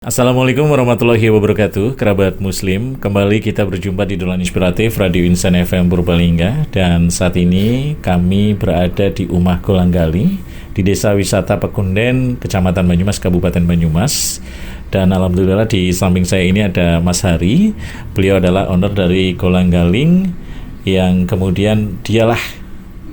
Assalamualaikum warahmatullahi wabarakatuh, kerabat muslim. Kembali kita berjumpa di Dolan Inspiratif Radio Insan FM Purbalingga. Dan saat ini kami berada di Umah Golanggaling, di Desa Wisata Pekunden, Kecamatan Banyumas, Kabupaten Banyumas. Dan alhamdulillah di samping saya ini ada Mas Hari. Beliau adalah owner dari Golanggaling, yang kemudian dialah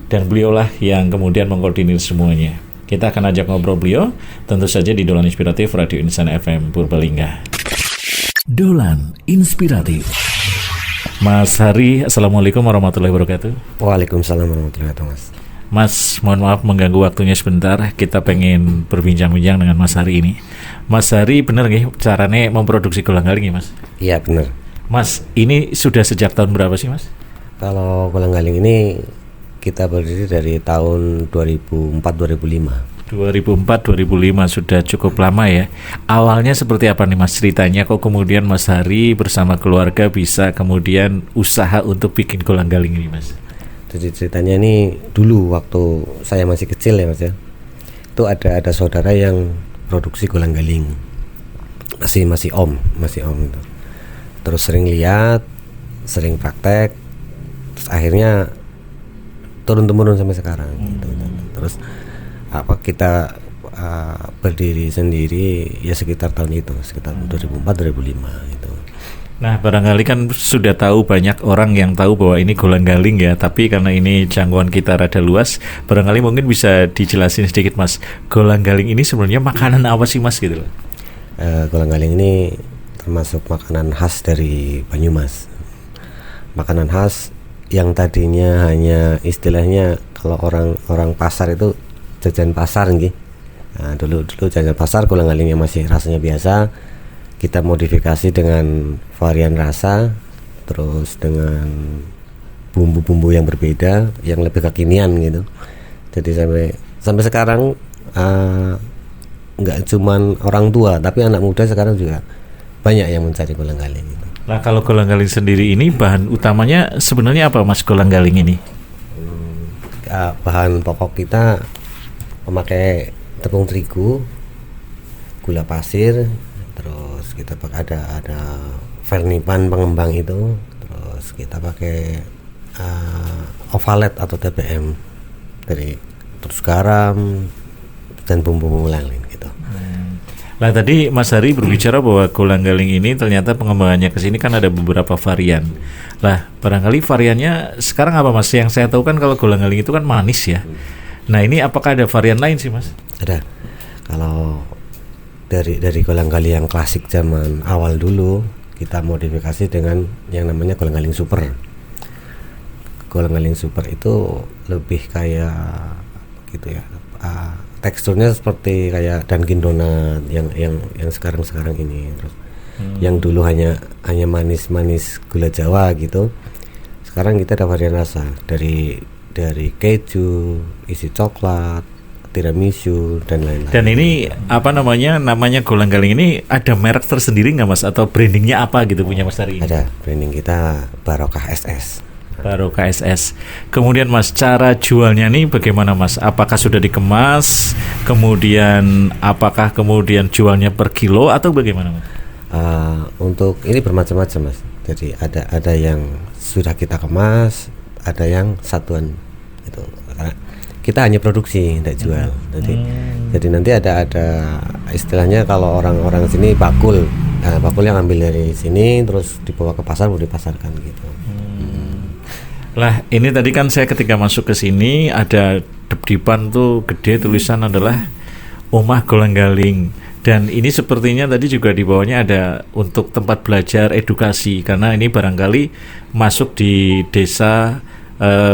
dan beliaulah yang kemudian mengkoordinir semuanya. Kita akan ajak ngobrol beliau, tentu saja di Dolan Inspiratif Radio Insan FM Purbalingga. Dolan Inspiratif. Mas Hari, Assalamualaikum warahmatullahi wabarakatuh. Waalaikumsalam warahmatullahi wabarakatuh, Mas. Mas, mohon maaf mengganggu waktunya sebentar. Kita pengen berbincang-bincang dengan Mas Hari ini. Mas Hari, benar nggih caranya memproduksi golanggaling ya, Mas? Iya, benar. Mas, ini sudah sejak tahun berapa sih, Mas? Kalau golanggaling ini kita berdiri dari tahun 2004-2005. 2004-2005 sudah cukup lama ya. Awalnya seperti apa nih Mas ceritanya? Kok kemudian Mas Hari bersama keluarga bisa kemudian usaha untuk bikin golanggaling ini, Mas? Jadi ceritanya ini dulu waktu saya masih kecil ya, Mas ya. Itu ada saudara yang produksi golanggaling. Masih om itu. Terus sering lihat, sering praktek. Terus akhirnya turun-temurun sampai sekarang gitu. Terus kita berdiri sendiri ya sekitar tahun itu, sekitar 2004-2005 gitu. Nah, barangkali kan sudah tahu banyak orang yang tahu bahwa ini golanggaling ya, tapi karena ini jangkauan kita rada luas, barangkali mungkin bisa dijelasin sedikit, Mas. Golanggaling ini sebenarnya makanan apa sih, Mas, gitu loh? Golanggaling ini termasuk makanan khas dari Banyumas. Makanan khas yang tadinya hanya istilahnya kalau orang pasar itu jajan pasar nggih. Nah, dulu jajan pasar golanggalingnya masih rasanya biasa. Kita modifikasi dengan varian rasa, terus dengan bumbu-bumbu yang berbeda, yang lebih kekinian gitu. Jadi sampai sekarang nggak cuman orang tua, tapi anak muda sekarang juga banyak yang mencari golanggaling gitu. Nah, kalau golanggaling sendiri ini bahan utamanya sebenarnya apa, Mas, golanggaling ini? Bahan pokok kita memakai tepung terigu, gula pasir, terus kita pakai ada vernipan pengembang itu, terus kita pakai ovalet atau TBM terus garam dan bumbu-bumbu lain gitu. Nah, tadi Mas Hari berbicara bahwa golanggaling ini ternyata pengembangannya ke sini kan ada beberapa varian. Lah, barangkali variannya sekarang apa, Mas? Yang saya tahu kan kalau golanggaling itu kan manis ya. Nah, ini apakah ada varian lain sih, Mas? Ada. Kalau dari golanggaling yang klasik zaman awal dulu, kita modifikasi dengan yang namanya golanggaling super. Golanggaling super itu lebih kayak gitu ya. Teksturnya seperti kayak Dunkin Donat yang sekarang ini. Terus yang dulu hanya manis gula Jawa gitu. Sekarang kita ada varian rasa dari keju, isi coklat, tiramisu dan lain-lain. Dan ini namanya golanggaling ini ada merek tersendiri nggak, Mas, atau brandingnya apa gitu punya Mas Hari? Ada, branding kita Barokah SS. Barokah SS. Kemudian, Mas, cara jualnya nih bagaimana, Mas? Apakah sudah dikemas? Kemudian apakah kemudian jualnya per kilo atau bagaimana, Mas? Untuk ini bermacam-macam, Mas. Jadi ada yang sudah kita kemas, ada yang satuan itu. Karena kita hanya produksi, tidak jual. Jadi nanti ada istilahnya kalau orang-orang sini bakul. Nah, bakul yang ambil dari sini terus dibawa ke pasar, mau dipasarkan gitu. Lah, ini tadi kan saya ketika masuk ke sini ada dep-depan tuh gede tulisan adalah Umah Golanggaling. Dan ini sepertinya tadi juga di bawahnya ada untuk tempat belajar edukasi, karena ini barangkali masuk di desa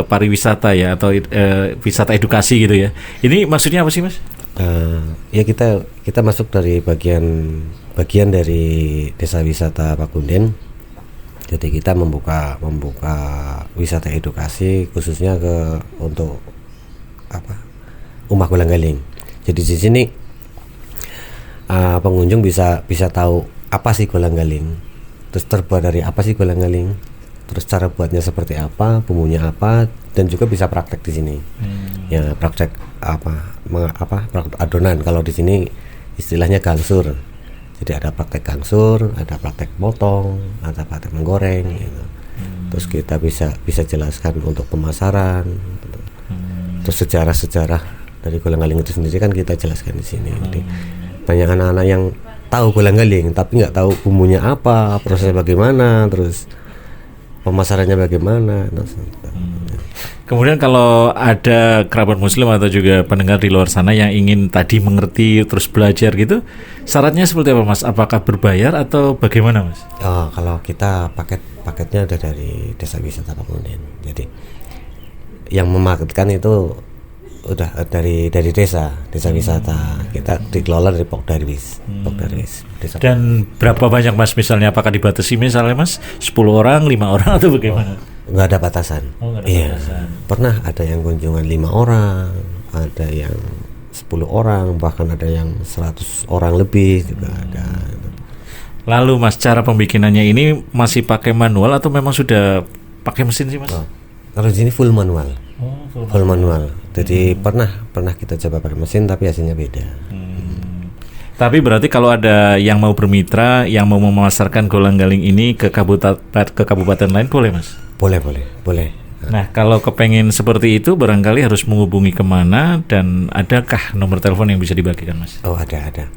pariwisata ya, atau wisata edukasi gitu ya. Ini maksudnya apa sih, Mas? Ya kita masuk dari bagian dari desa wisata Pakunden. Jadi kita membuka wisata edukasi khususnya untuk Umah Golanggaling. Jadi di sini pengunjung bisa tahu apa sih golanggaling, terus terbuat dari apa sih golanggaling, terus cara buatnya seperti apa, bumbunya apa, dan juga bisa praktek di sini. Ya, praktek praktek adonan. Kalau di sini istilahnya galsur. Jadi ada praktek gangsur, ada praktek motong, ada praktek menggoreng gitu. Terus kita bisa jelaskan untuk pemasaran. Terus sejarah-sejarah dari kolang-kaling itu sendiri kan kita jelaskan di sini. Jadi banyak anak-anak yang tahu kolang-kaling tapi nggak tahu bumbunya apa, prosesnya bagaimana, terus pemasarannya bagaimana. Kemudian kalau ada kerabat muslim atau juga pendengar di luar sana yang ingin tadi mengerti terus belajar gitu, syaratnya seperti apa Mas? Apakah berbayar atau bagaimana Mas? Oh, kalau kita paketnya ada dari Desa Wisata Pakunden. Jadi yang memarketkan itu udah dari desa wisata. Kita dikelola dari Pokdarwis. Desa. Dan berapa banyak Mas misalnya? Apakah dibatasi misalnya Mas 10 orang, 5 orang atau bagaimana? Nggak ada batasan. Nggak ada batasan. Pernah ada yang kunjungan 5 orang, ada yang 10 orang, bahkan ada yang 100 orang lebih juga ada. Lalu Mas, cara pembikinannya ini masih pakai manual atau memang sudah pakai mesin sih Mas? Kalau di sini full manual. Full manual. Jadi pernah kita coba pakai mesin tapi hasilnya beda. Tapi berarti kalau ada yang mau bermitra, yang mau memasarkan kolang-kaling ini ke kabupaten lain boleh Mas? Boleh. Nah, kalau kepengen seperti itu barangkali harus menghubungi kemana dan adakah nomor telepon yang bisa dibagikan Mas? Oh, ada.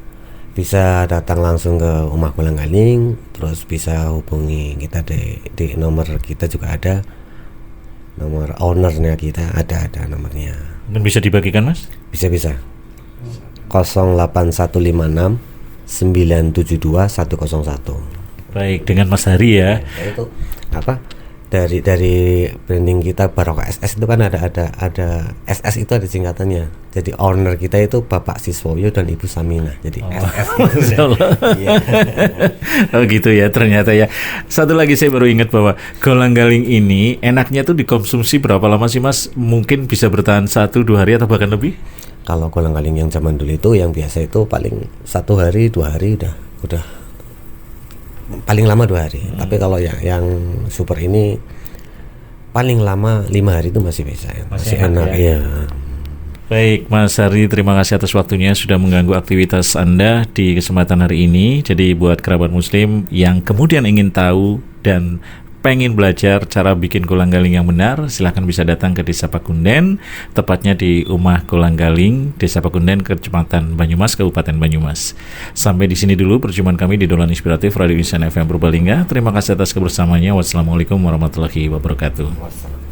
Bisa datang langsung ke Rumah Kolang-kaling, terus bisa hubungi kita di nomor kita juga ada. Nomor ownernya kita ada nomornya. Dan bisa dibagikan Mas? Bisa. 08156 972 101. Baik, dengan Mas Hari ya. Itu apa? Dari branding kita Barokah SS itu kan ada SS itu ada singkatannya. Jadi owner kita itu Bapak Siswoyo dan Ibu Samina. Jadi SS itu. Iya. Oh gitu ya ternyata ya. Satu lagi saya baru ingat bahwa kolang-kaling ini enaknya tuh dikonsumsi berapa lama sih Mas? Mungkin bisa bertahan 1-2 hari atau bahkan lebih? Kalau kolang-kaling yang zaman dulu itu yang biasa itu paling 1 hari 2 hari udah paling lama 2 hari. Tapi kalau yang super ini paling lama 5 hari itu masih bisa ya. Masih enak ya. Baik Mas Hari, terima kasih atas waktunya sudah mengganggu aktivitas Anda di kesempatan hari ini. Jadi buat kerabat muslim yang kemudian ingin tahu dan pengen belajar cara bikin kolang-kaling yang benar, silahkan bisa datang ke Desa Pakunden, tepatnya di Rumah Kolang-kaling, Desa Pakunden, Kecamatan Banyumas, Kabupaten Banyumas. Sampai di sini dulu perjumpaan kami di Dolan Inspiratif Radio Insan FM Purbalingga. Terima kasih atas kebersamaannya. Wassalamualaikum warahmatullahi wabarakatuh.